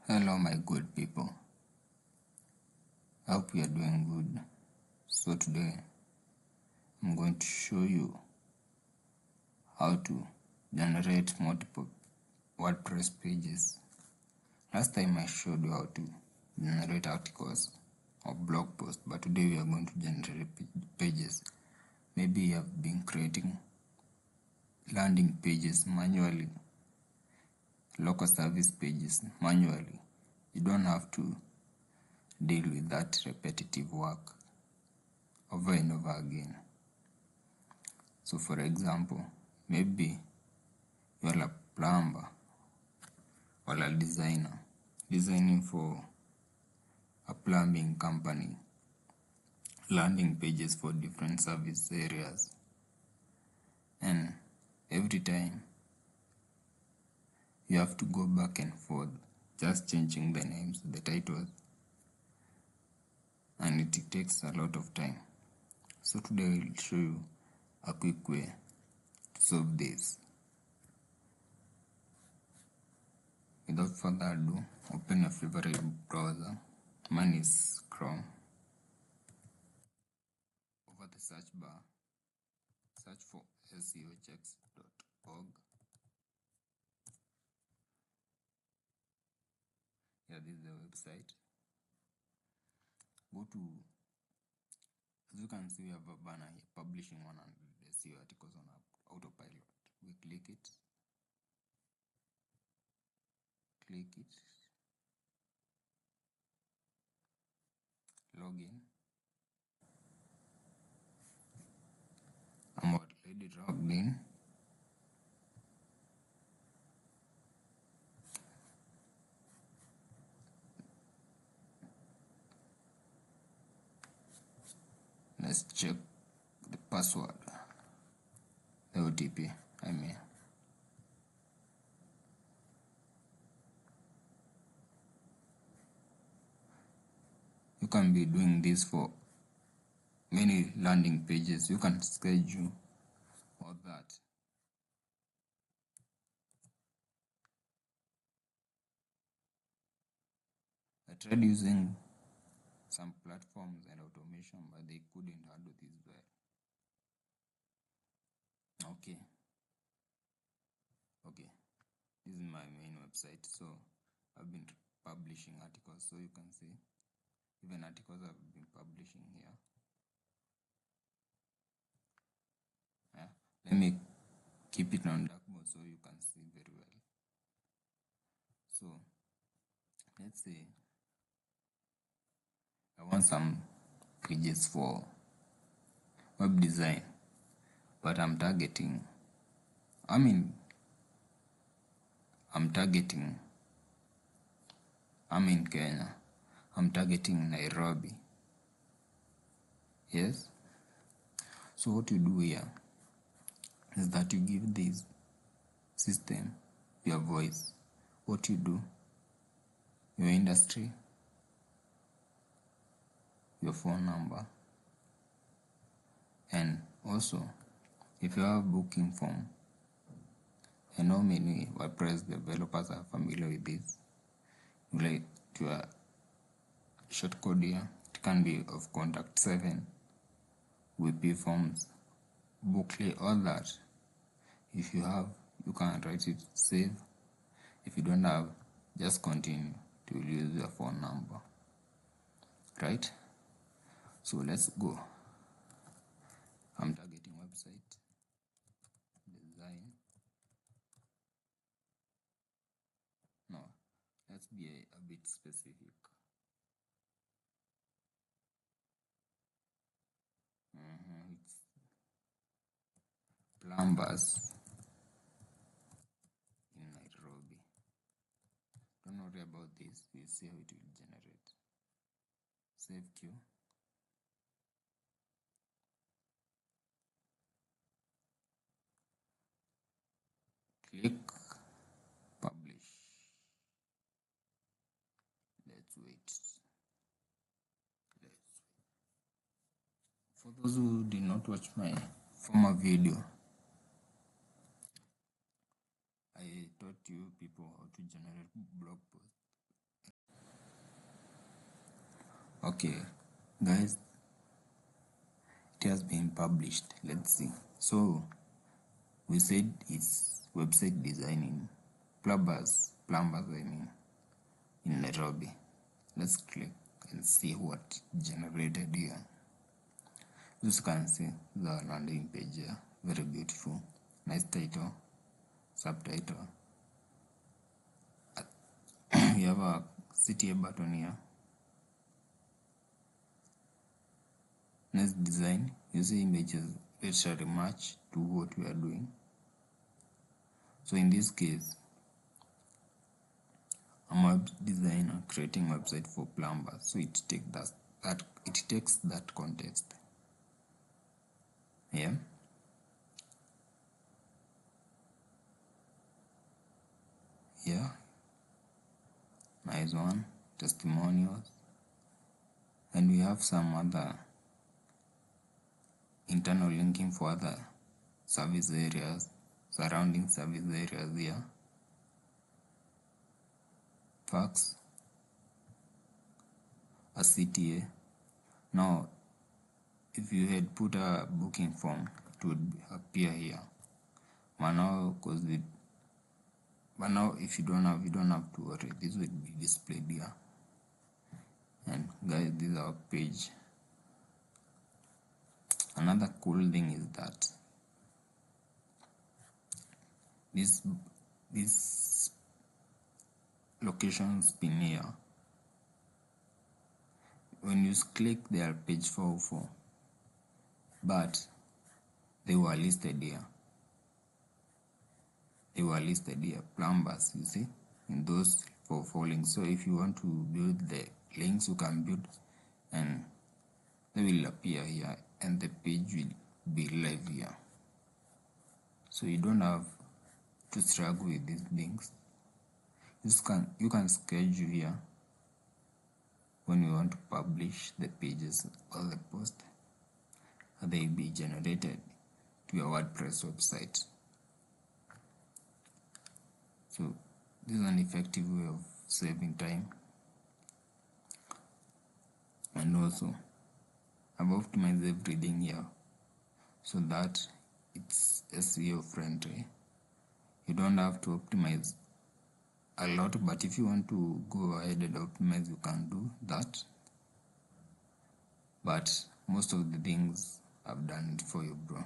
Hello my good people, I hope you are doing good. So today I'm going to show you how to generate multiple WordPress pages. Last time I showed you how to generate articles or blog posts, but today we are going to generate pages. Maybe you have been creating landing pages manually, local service pages manually. You don't have to deal with that repetitive work over and over again. So for example, maybe you're a plumber or a designer designing for a plumbing company, landing pages for different service areas, and every time you have to go back and forth just changing the names, the titles, and it takes a lot of time. So today I will show you a quick way to solve this. Without further ado, open your favorite browser. Mine is Chrome. Over the search bar, search for seochecks.org. Here this is the website. Go to, as you can see, we have a banner here, publishing 100 SEO articles on autopilot. We click it, log in. I'm already logged in. Let's check the password, the OTP, I mean. You can be doing this for many landing pages. You can schedule all that. I tried using some platforms and automation, but they couldn't handle this well. Okay, this is my main website. So I've been publishing articles, so you can see even articles I've been publishing here. Let me keep it on dark mode so you can see very well. So let's say I want some pages for web design, but I'm in Kenya. I'm targeting Nairobi. Yes. So what you do here is that you give this system your voice. What you do, your industry, your phone number, and also if you have booking form. I know many WordPress developers are familiar with this. You like to short code here. It can be of contact 7, WP forms, booklet, all that. If you have, you can write it, save. If you don't have, just continue to use your phone number. Right? So let's go. I'm targeting website design. No, let's be a bit specific. It's plumbers in Nairobi. Don't worry about this. We'll see how it will generate. Save queue. Click publish. Let's wait. For those who did not watch my former video, I taught you people how to generate blog posts Okay guys, it has been published. Let's see. So we said it's website design in plumbers I mean, in Nairobi. Let's click and see what generated here. As you can see, the landing page here, very beautiful, nice title, subtitle. We have a CTA button here. Nice design. You see images literally match to what we are doing. So in this case, I'm a web designer creating website for plumbers. So it takes that context. Yeah. Yeah. Nice one. Testimonials. And we have some other internal linking for other service areas, surrounding service areas here. FAQs, a CTA. Now, if you had put a booking form, it would appear here. But now, if you don't have to worry. This will be displayed here. And guys, this is our page. Another cool thing is that this locations pin here, when you click, they are page 404, but they were listed here. Plumbers, you see, in those 404 links. So if you want to build the links, you can build, and they will appear here, and the page will be live here. So you don't have to struggle with these things. You can schedule here when you want to publish the pages or the post, and they will be generated to your WordPress website. So this is an effective way of saving time, and also I've optimized everything here so that it's SEO friendly. You don't have to optimize a lot, but if you want to go ahead and optimize, you can do that. But most of the things I've done it for you, bro,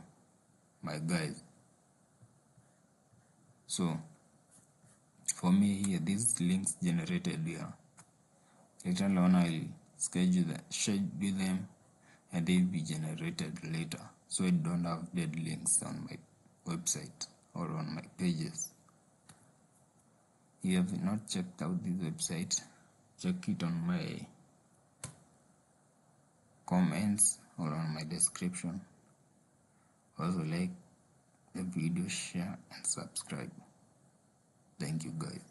my guys. So for me here, these links generated here, later on I'll schedule them and they'll be generated later, so I don't have dead links on my website or on my pages. If you have not checked out this website, check it on my comments or on my description. Also like the video, share and subscribe. Thank you guys.